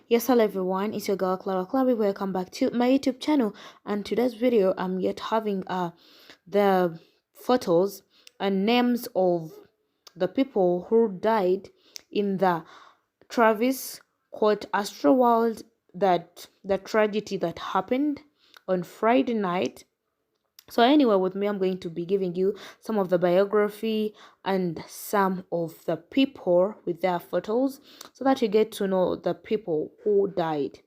Yes, hello everyone, it's your girl Clara Clary. Welcome back to my YouTube channel. And today's video, I'm yet having the photos and names of the people who died in the Travis Scott Astroworld, that the tragedy that happened on Friday night. So anyway, with me, I'm going to be giving you some of the biography and some of the people with their photos so that you get to know the people who died.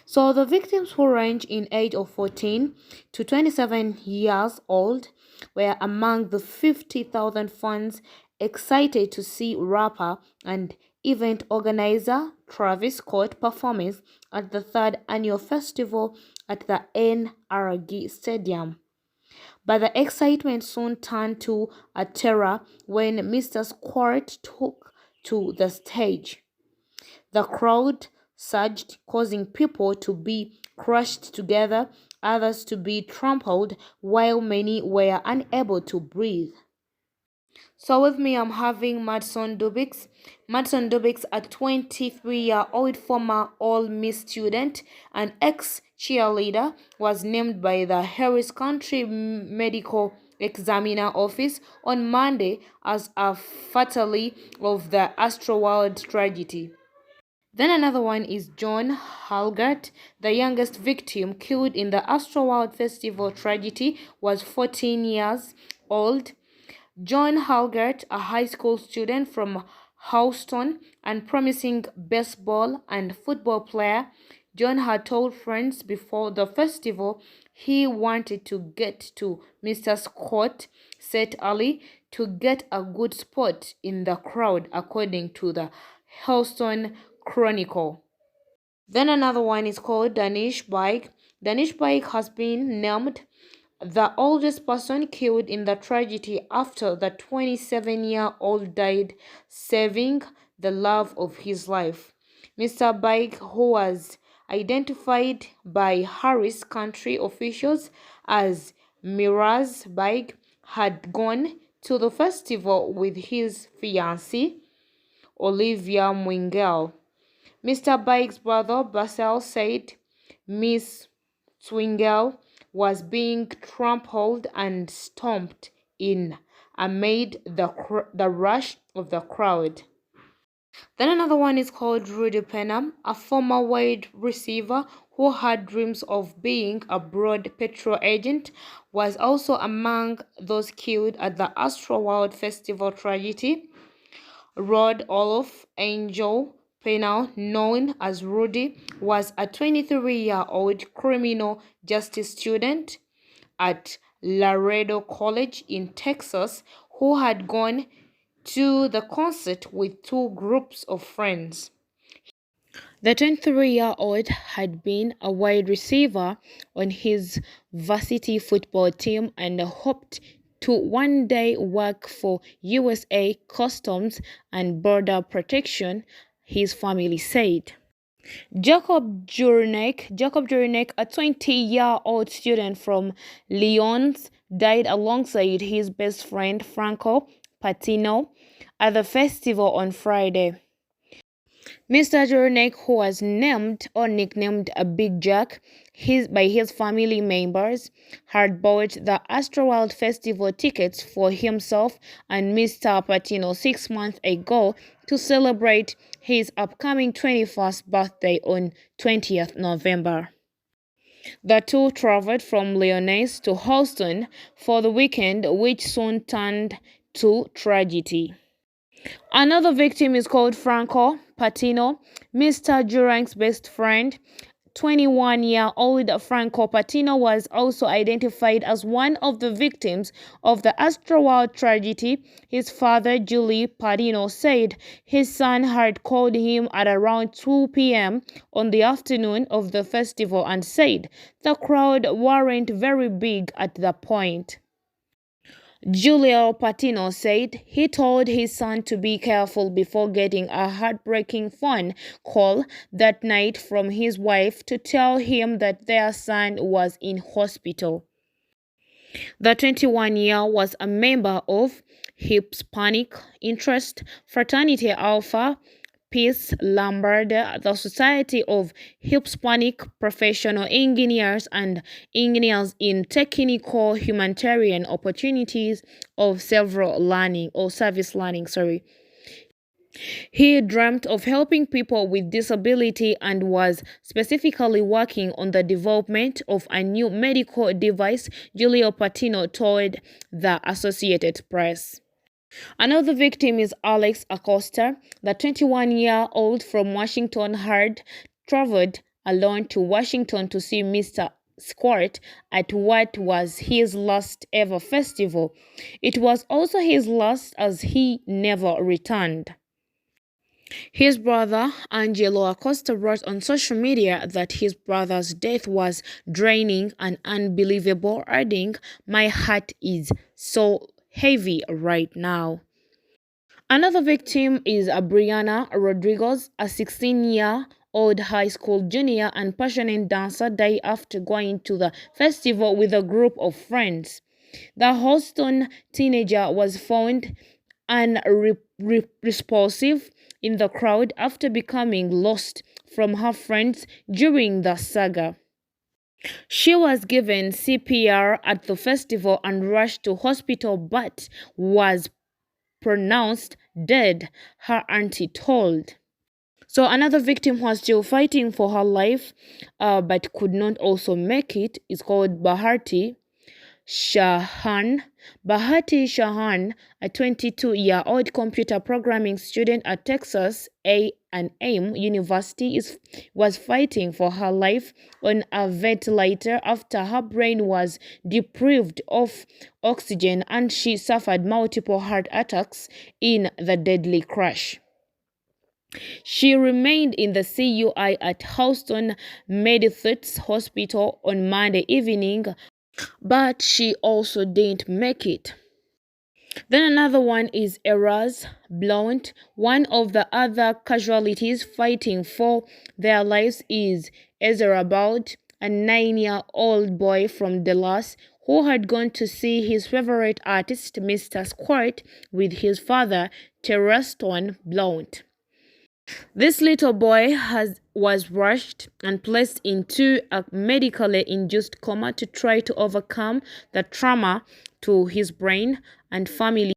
So the victims, who range in age of 14 to 27 years old, were among the 50,000 fans excited to see rapper and event organizer Travis Scott performance at the third annual festival at the NRG Stadium. But the excitement soon turned to a terror when Mr. Scott took to the stage. The crowd surged, causing people to be crushed together, others to be trampled, while many were unable to breathe. So with me, I'm having Madison Dubix. Madison Dubix, a 23-year-old former All-Miss student and ex-cheerleader, was named by the Harris County Medical Examiner Office on Monday as a fatality of the Astroworld tragedy. Then another one is John Halgart, the youngest victim killed in the Astroworld Festival tragedy, was 14 years old. John Halgart, a high school student from Houston and promising baseball and football player, John had told friends before the festival he wanted to get to Mr. Scott set early to get a good spot in the crowd, according to the Houston Chronicle. Then another one is called Danish Bike. Danish Bike has been named the oldest person killed in the tragedy after the 27-year-old died, saving the love of his life. Mr. Bike, who was identified by Harris County officials as Miraz Bike, had gone to the festival with his fiancée, Olivia Mwingel. Mr. Bike's brother Basil said Miss Swingel was being trampled and stomped in amid the rush of the crowd. Then another one is called Rudy Penham, a former wide receiver who had dreams of being a broad petrol agent, was also among those killed at the Astroworld Festival tragedy. Rod Olaf Angel Penal, known as Rudy, was a 23-year-old criminal justice student at Laredo College in Texas who had gone to the concert with two groups of friends. The 23-year-old had been a wide receiver on his varsity football team and hoped to one day work for USA Customs and Border Protection, his family said. Jacob Jornek, a 20-year-old student from Lyons, died alongside his best friend Franco Patino at the festival on Friday. Mr. Jornek, who was named or nicknamed a Big Jack by his family members, had bought the Astroworld Festival tickets for himself and Mr. Patino 6 months ago to celebrate his upcoming 21st birthday on 20th November. The two traveled from Lyonnais to Houston for the weekend, which soon turned to tragedy. Another victim is called Franco Patino, Mr. Jornek's best friend. 21-year-old Franco Patino was also identified as one of the victims of the Astroworld tragedy. His father, Julie Patino, said his son had called him at around 2 p.m. on the afternoon of the festival and said the crowd weren't very big at that point. Giulio Patino said he told his son to be careful before getting a heartbreaking phone call that night from his wife to tell him that their son was in hospital. The 21-year-old was a member of Hispanic Interest Fraternity Alpha Peace Lambert, the Society of Hispanic Professional Engineers and Engineers in Technical Humanitarian Opportunities of Several Learning or Service Learning, sorry. He dreamt of helping people with disability and was specifically working on the development of a new medical device, Julio Patino told the Associated Press. Another victim is Alex Acosta, the 21-year-old from Washington had traveled alone to Washington to see Mr. Squirt at what was his last ever festival. It was also his last as he never returned. His brother, Angelo Acosta, wrote on social media that his brother's death was draining and unbelievable, adding, "My heart is so heavy right now." Another victim is Brianna Rodriguez, a 16-year-old high school junior and passionate dancer, died after going to the festival with a group of friends. The Houston teenager was found unresponsive in the crowd after becoming lost from her friends during the saga. She was given CPR at the festival and rushed to hospital but was pronounced dead, her auntie told. So another victim who was still fighting for her life but could not also make it is called Bharti Shahani. Bharti Shahani, a 22-year-old computer programming student at Texas A&M University, was fighting for her life on a ventilator after her brain was deprived of oxygen and she suffered multiple heart attacks in the deadly crash. She remained in the CUI at Houston Methodist Hospital on Monday evening, but she also didn't make it. Then another one is Ezra Blunt. One of the other casualties fighting for their lives is Ezra Blunt, a 9-year-old boy from Dallas who had gone to see his favorite artist, Mr. Squirt, with his father, Terreston Blunt. This little boy was rushed and placed into a medically induced coma to try to overcome the trauma to his brain and family.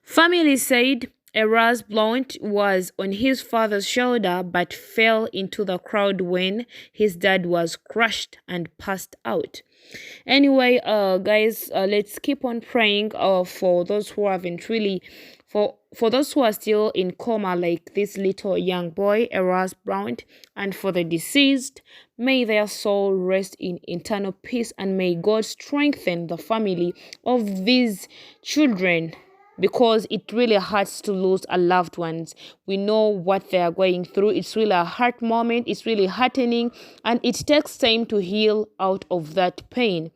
Family said Ezra Blunt was on his father's shoulder but fell into the crowd when his dad was crushed and passed out. Anyway, guys, let's keep on praying for those who haven't really for those who are still in coma, like this little young boy, Ezra Blunt, and for the deceased, may their soul rest in eternal peace, and may God strengthen the family of these children, because it really hurts to lose a loved ones. We know what they are going through. It's really a hard moment. It's really heartening, and it takes time to heal out of that pain.